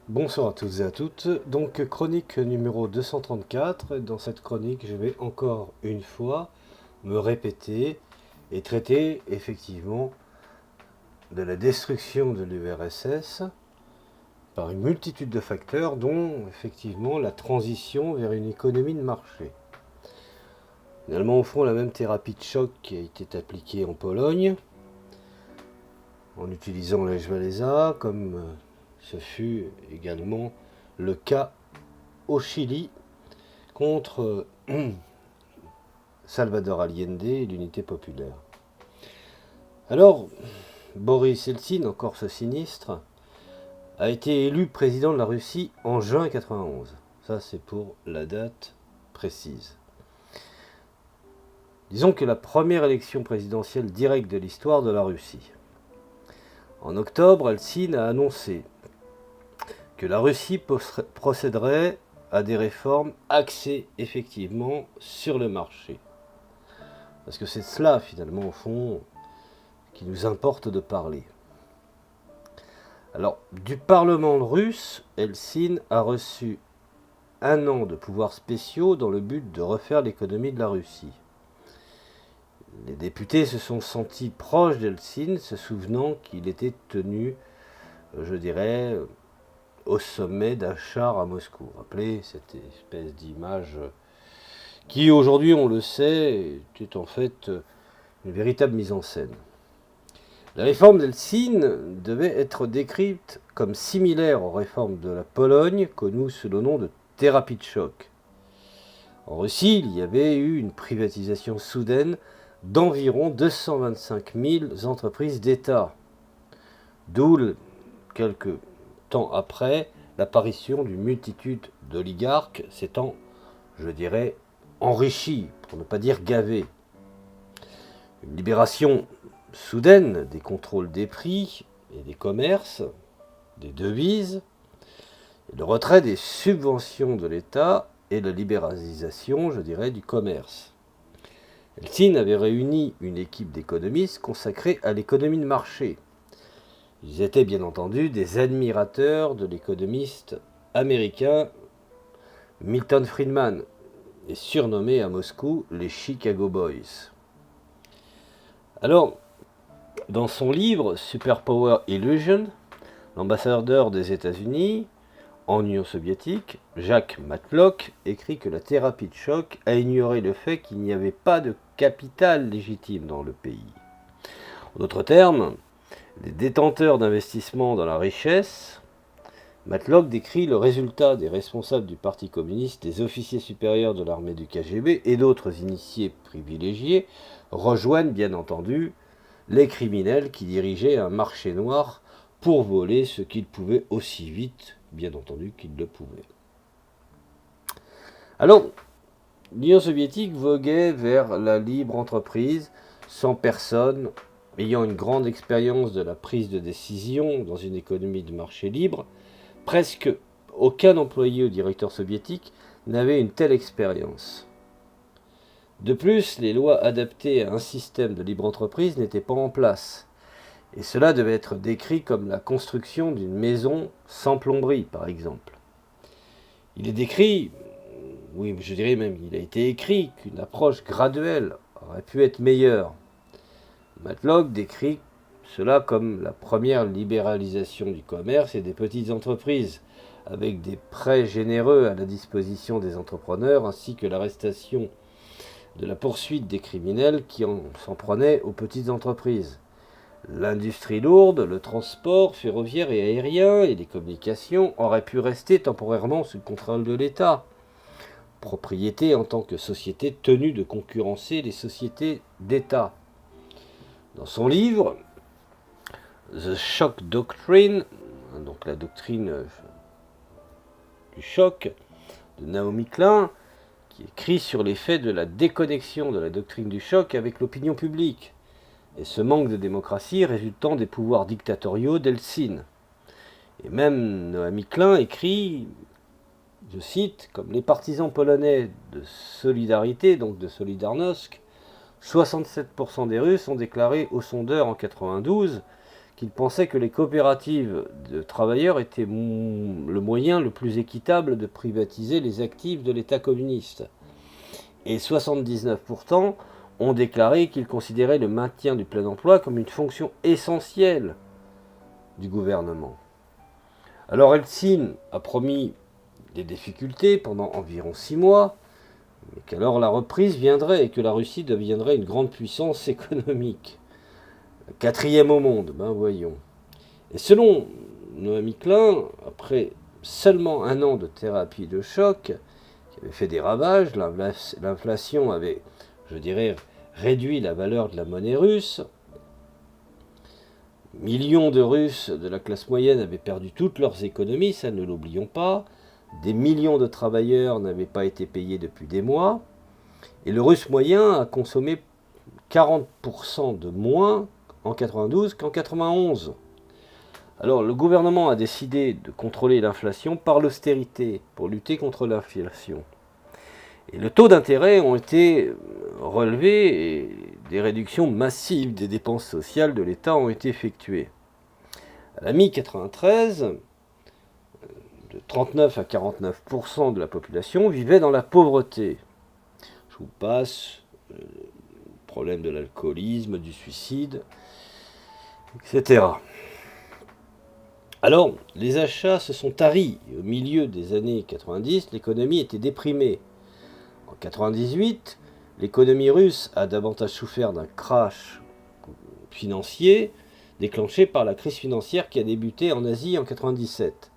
Bonsoir à toutes et à toutes. Donc chronique numéro 234. Dans cette chronique, je vais encore une fois me répéter et traiter effectivement de la destruction de l'URSS par une multitude de facteurs, dont effectivement la transition vers une économie de marché. Finalement, au fond, la même thérapie de choc qui a été appliquée en Pologne, en utilisant l'Lech Walesa, comme ce fut également le cas au Chili contre Salvador Allende et l'unité populaire. Alors, Boris Eltsine, encore ce sinistre, a été élu président de la Russie en juin 91. Ça, c'est pour la date précise. Disons que la première élection présidentielle directe de l'histoire de la Russie. En octobre, Eltsine a annoncé que la Russie procéderait à des réformes axées effectivement sur le marché. Parce que c'est cela, finalement, au fond, qui nous importe de parler. Alors, du Parlement russe, Eltsine a reçu 1 an de pouvoirs spéciaux dans le but de refaire l'économie de la Russie. Les députés se sont sentis proches d'Eltsine, se souvenant qu'il était tenu, je dirais, au sommet d'un char à Moscou. Rappelez cette espèce d'image qui, aujourd'hui, on le sait, était en fait une véritable mise en scène. La réforme d'Eltsine devait être décrite comme similaire aux réformes de la Pologne, connues sous le nom de thérapie de choc. En Russie, il y avait eu une privatisation soudaine d'environ 225 000 entreprises d'État, d'où, quelques temps après, l'apparition d'une multitude d'oligarques s'étant, je dirais, enrichis, pour ne pas dire gavés. Une libération soudaine des contrôles des prix et des commerces, des devises, et le retrait des subventions de l'État et la libéralisation, je dirais, du commerce. Eltsine avait réuni une équipe d'économistes consacrée à l'économie de marché. Ils étaient bien entendu des admirateurs de l'économiste américain Milton Friedman, et surnommé à Moscou les Chicago Boys. Alors, dans son livre Superpower Illusion, l'ambassadeur des États-Unis en Union soviétique, Jacques Matlock, écrit que la thérapie de choc a ignoré le fait qu'il n'y avait pas de capital légitime dans le pays. En d'autres termes, les détenteurs d'investissements dans la richesse, Matlock décrit le résultat des responsables du Parti communiste, des officiers supérieurs de l'armée du KGB et d'autres initiés privilégiés rejoignent bien entendu les criminels qui dirigeaient un marché noir pour voler ce qu'ils pouvaient aussi vite, bien entendu, qu'ils le pouvaient. Alors, l'Union soviétique voguait vers la libre entreprise sans personne ayant une grande expérience de la prise de décision dans une économie de marché libre. Presque aucun employé ou directeur soviétique n'avait une telle expérience. De plus, les lois adaptées à un système de libre entreprise n'étaient pas en place. Et cela devait être décrit comme la construction d'une maison sans plomberie, par exemple. Il est décrit, oui, je dirais même qu'il a été écrit, qu'une approche graduelle aurait pu être meilleure. Matlock décrit cela comme la première libéralisation du commerce et des petites entreprises, avec des prêts généreux à la disposition des entrepreneurs ainsi que l'arrestation de la poursuite des criminels qui s'en prenaient aux petites entreprises. L'industrie lourde, le transport ferroviaire et aérien et les communications auraient pu rester temporairement sous le contrôle de l'État. Propriété en tant que société tenue de concurrencer les sociétés d'État. Dans son livre, The Shock Doctrine, donc la doctrine du choc de Naomi Klein, qui écrit sur l'effet de la déconnexion de la doctrine du choc avec l'opinion publique, et ce manque de démocratie résultant des pouvoirs dictatoriaux d'Eltsine. Et même Naomi Klein écrit, je cite, comme les partisans polonais de Solidarité, donc de Solidarnosc, 67% des Russes ont déclaré aux sondeurs en 92 qu'il pensait que les coopératives de travailleurs étaient le moyen le plus équitable de privatiser les actifs de l'État communiste. Et 79% ont déclaré qu'ils considéraient le maintien du plein emploi comme une fonction essentielle du gouvernement. Alors Eltsine a promis des difficultés pendant environ 6 mois, mais qu'alors la reprise viendrait et que la Russie deviendrait une grande puissance économique. Quatrième au monde, ben voyons. Et selon Noémie Klein, après seulement un an de thérapie de choc, qui avait fait des ravages, l'inflation avait, je dirais, réduit la valeur de la monnaie russe. Millions de Russes de la classe moyenne avaient perdu toutes leurs économies, ça ne l'oublions pas. Des millions de travailleurs n'avaient pas été payés depuis des mois. Et le Russe moyen a consommé 40% de moins en 92 qu'en 91. Alors le gouvernement a décidé de contrôler l'inflation par l'austérité pour lutter contre l'inflation. Et le taux d'intérêt ont été relevés et des réductions massives des dépenses sociales de l'État ont été effectuées. À la mi-93, de 39 à 49% de la population vivait dans la pauvreté. Je vous passe le problème de l'alcoolisme, du suicide, etc. Alors, les achats se sont taris. Au milieu des années 90, l'économie était déprimée. En 98, l'économie russe a davantage souffert d'un crash financier déclenché par la crise financière qui a débuté en Asie en 97.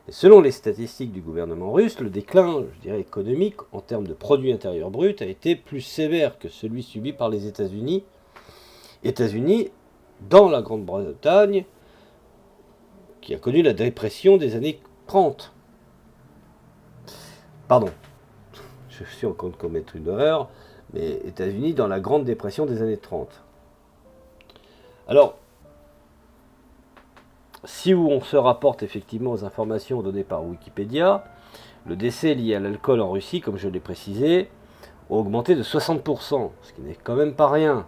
Et selon les statistiques du gouvernement russe, le déclin, je dirais, économique en termes de produit intérieur brut a été plus sévère que celui subi par les États-Unis. États-Unis, dans la Grande-Bretagne, qui a connu la dépression des années 30. Pardon, je suis en train de commettre une erreur, mais États-Unis dans la Grande Dépression des années 30. Alors, si on se rapporte effectivement aux informations données par Wikipédia, le décès lié à l'alcool en Russie, comme je l'ai précisé, a augmenté de 60%, ce qui n'est quand même pas rien.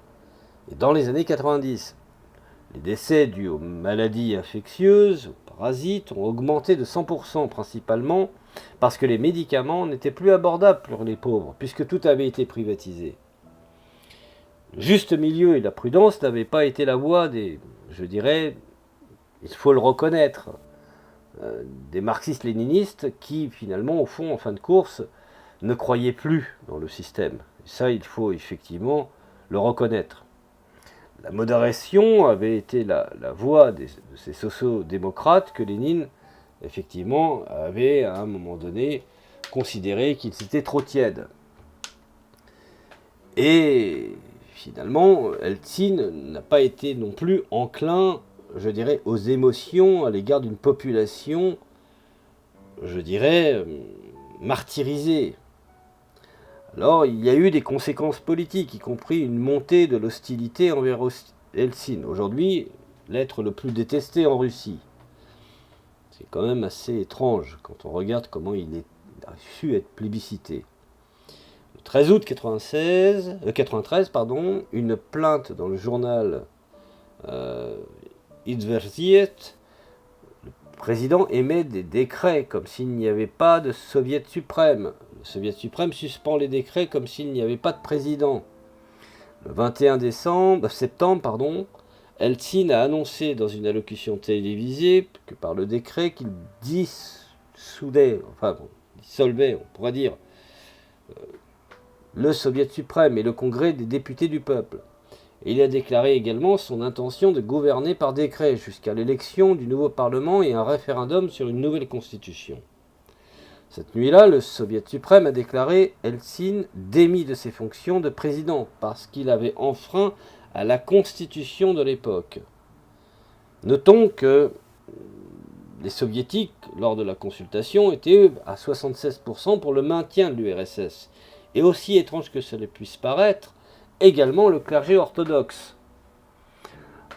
Et dans les années 90, les décès dus aux maladies infectieuses, aux parasites, ont augmenté de 100%, principalement parce que les médicaments n'étaient plus abordables pour les pauvres, puisque tout avait été privatisé. Le juste milieu et la prudence n'avaient pas été la voie des, je dirais, il faut le reconnaître, des marxistes-léninistes qui, finalement, au fond, en fin de course, ne croyaient plus dans le système. Et ça, il faut effectivement le reconnaître. La modération avait été la voie de ces sociaux-démocrates que Lénine, effectivement, avait, à un moment donné, considéré qu'ils étaient trop tièdes. Et, finalement, Eltsine n'a pas été non plus enclin, je dirais, aux émotions à l'égard d'une population, je dirais, martyrisée. Alors, il y a eu des conséquences politiques, y compris une montée de l'hostilité envers Eltsine. Aujourd'hui, l'être le plus détesté en Russie. C'est quand même assez étrange quand on regarde comment il a su être plébiscité. Le 13 août 93, une plainte dans le journal Izvestiet, le président émet des décrets comme s'il n'y avait pas de soviet suprême. Le soviet suprême suspend les décrets comme s'il n'y avait pas de président. Le 21 septembre, Eltsine a annoncé dans une allocution télévisée que par le décret qu'il dissolvait, on pourrait dire, le soviet suprême et le congrès des députés du peuple. Et il a déclaré également son intention de gouverner par décret jusqu'à l'élection du nouveau Parlement et un référendum sur une nouvelle constitution. Cette nuit-là, le Soviet suprême a déclaré Eltsine démis de ses fonctions de président parce qu'il avait enfreint à la constitution de l'époque. Notons que les soviétiques, lors de la consultation, étaient à 76% pour le maintien de l'URSS. Et aussi étrange que cela puisse paraître, également le clergé orthodoxe.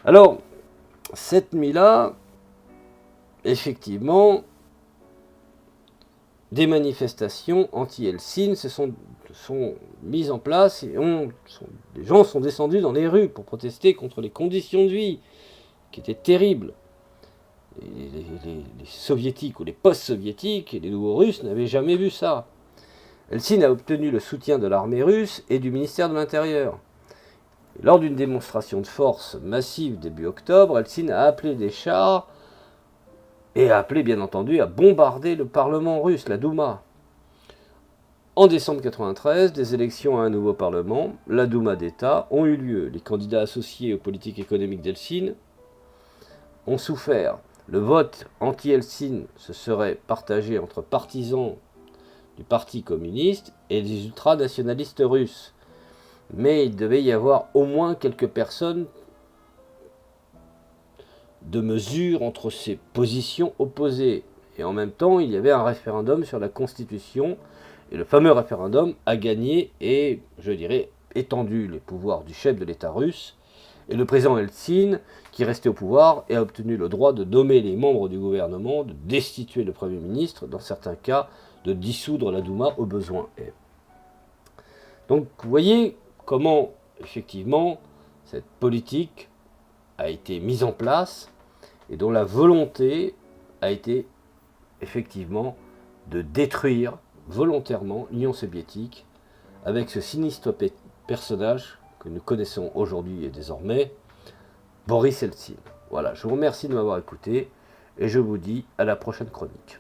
Alors, cette nuit-là, effectivement, des manifestations anti-Eltsine se sont mises en place et les gens sont descendus dans les rues pour protester contre les conditions de vie qui était terrible. Les soviétiques ou les post-soviétiques et les nouveaux russes n'avaient jamais vu ça. Eltsine a obtenu le soutien de l'armée russe et du ministère de l'Intérieur. Lors d'une démonstration de force massive début octobre, Eltsine a appelé des chars et a appelé bien entendu à bombarder le Parlement russe, la Douma. En décembre 1993, des élections à un nouveau Parlement, la Douma d'État, ont eu lieu. Les candidats associés aux politiques économiques d'Eltsine ont souffert. Le vote anti-Eltsine se serait partagé entre partisans du Parti communiste et des ultranationalistes russes. Mais il devait y avoir au moins quelques personnes de mesure entre ces positions opposées. Et en même temps, il y avait un référendum sur la Constitution. Et le fameux référendum a gagné et, je dirais, étendu les pouvoirs du chef de l'État russe. Et le président Eltsine, qui restait au pouvoir, a obtenu le droit de nommer les membres du gouvernement, de destituer le Premier ministre, dans certains cas, de dissoudre la Douma au besoin. Donc, vous voyez comment, effectivement, cette politique a été mise en place et dont la volonté a été, effectivement, de détruire volontairement l'Union soviétique avec ce sinistre personnage que nous connaissons aujourd'hui et désormais, Boris Eltsine. Voilà, je vous remercie de m'avoir écouté et je vous dis à la prochaine chronique.